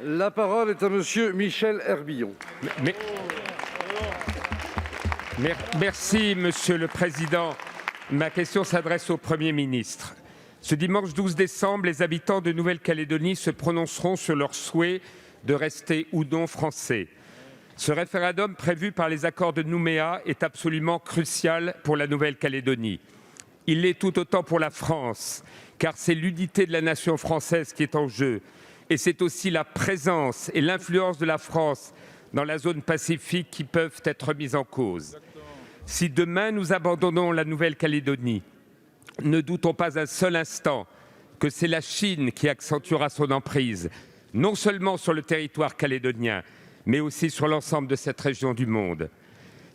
La parole est à monsieur Michel Herbillon. Merci, Monsieur le Président. Ma question s'adresse au Premier ministre. Ce dimanche 12 décembre, les habitants de Nouvelle-Calédonie se prononceront sur leur souhait de rester ou non français. Ce référendum prévu par les accords de Nouméa est absolument crucial pour la Nouvelle-Calédonie. Il l'est tout autant pour la France, car c'est l'unité de la nation française qui est en jeu. Et c'est aussi la présence et l'influence de la France dans la zone Pacifique qui peuvent être mises en cause. Si demain nous abandonnons la Nouvelle-Calédonie, ne doutons pas un seul instant que c'est la Chine qui accentuera son emprise, non seulement sur le territoire calédonien, mais aussi sur l'ensemble de cette région du monde.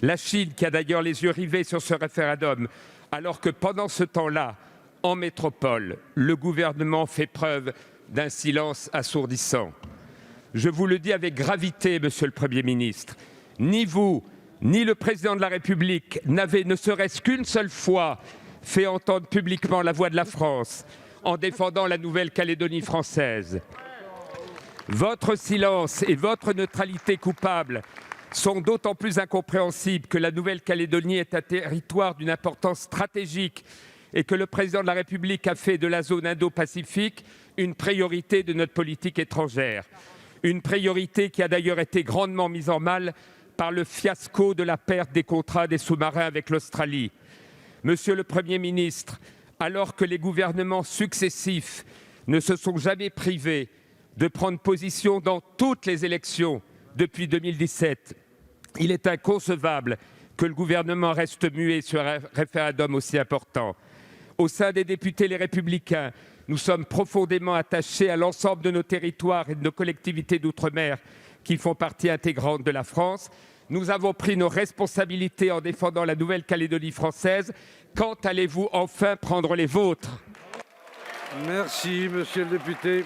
La Chine qui a d'ailleurs les yeux rivés sur ce référendum, alors que pendant ce temps-là, en métropole, le gouvernement fait preuve d'un silence assourdissant. Je vous le dis avec gravité, Monsieur le Premier ministre, ni vous, ni le Président de la République n'avez, ne serait-ce qu'une seule fois, fait entendre publiquement la voix de la France en défendant la Nouvelle-Calédonie française. Votre silence et votre neutralité coupable sont d'autant plus incompréhensibles que la Nouvelle-Calédonie est un territoire d'une importance stratégique et que le Président de la République a fait de la zone Indo-Pacifique une priorité de notre politique étrangère. Une priorité qui a d'ailleurs été grandement mise en mal par le fiasco de la perte des contrats des sous-marins avec l'Australie. Monsieur le Premier ministre, alors que les gouvernements successifs ne se sont jamais privés de prendre position dans toutes les élections depuis 2017, il est inconcevable que le gouvernement reste muet sur un référendum aussi important. Au sein des députés Les Républicains, nous sommes profondément attachés à l'ensemble de nos territoires et de nos collectivités d'outre-mer qui font partie intégrante de la France. Nous avons pris nos responsabilités en défendant la Nouvelle-Calédonie française. Quand allez-vous enfin prendre les vôtres? Merci, monsieur le député.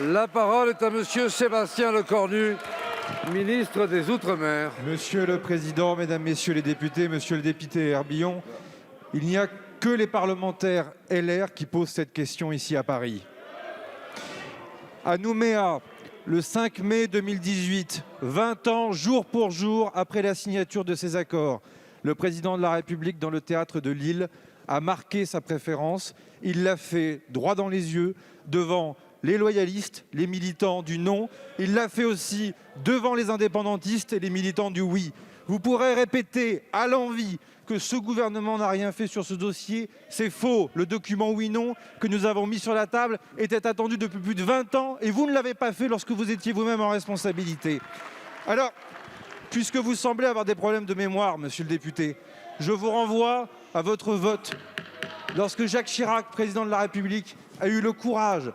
La parole est à monsieur Sébastien Lecornu, ministre des Outre-mer. Monsieur le Président, Mesdames, Messieurs les députés, Monsieur le député Herbillon, il n'y a que les parlementaires LR qui posent cette question ici à Paris. À Nouméa, le 5 mai 2018, 20 ans jour pour jour après la signature de ces accords, le Président de la République dans le théâtre de Lille a marqué sa préférence. Il l'a fait droit dans les yeux devant les loyalistes, les militants du non. Il l'a fait aussi devant les indépendantistes et les militants du oui. Vous pourrez répéter à l'envi que ce gouvernement n'a rien fait sur ce dossier. C'est faux. Le document oui-non que nous avons mis sur la table était attendu depuis plus de 20 ans et vous ne l'avez pas fait lorsque vous étiez vous-même en responsabilité. Alors, puisque vous semblez avoir des problèmes de mémoire, monsieur le député, je vous renvoie à votre vote lorsque Jacques Chirac, président de la République, a eu le courage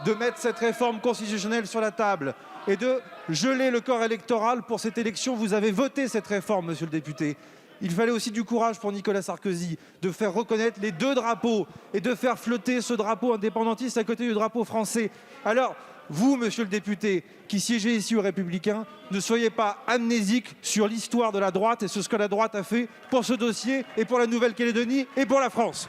de mettre cette réforme constitutionnelle sur la table et de geler le corps électoral pour cette élection. Vous avez voté cette réforme, monsieur le député. Il fallait aussi du courage pour Nicolas Sarkozy de faire reconnaître les deux drapeaux et de faire flotter ce drapeau indépendantiste à côté du drapeau français. Alors, vous, monsieur le député, qui siégez ici aux Républicains, ne soyez pas amnésique sur l'histoire de la droite et sur ce que la droite a fait pour ce dossier et pour la Nouvelle-Calédonie et pour la France.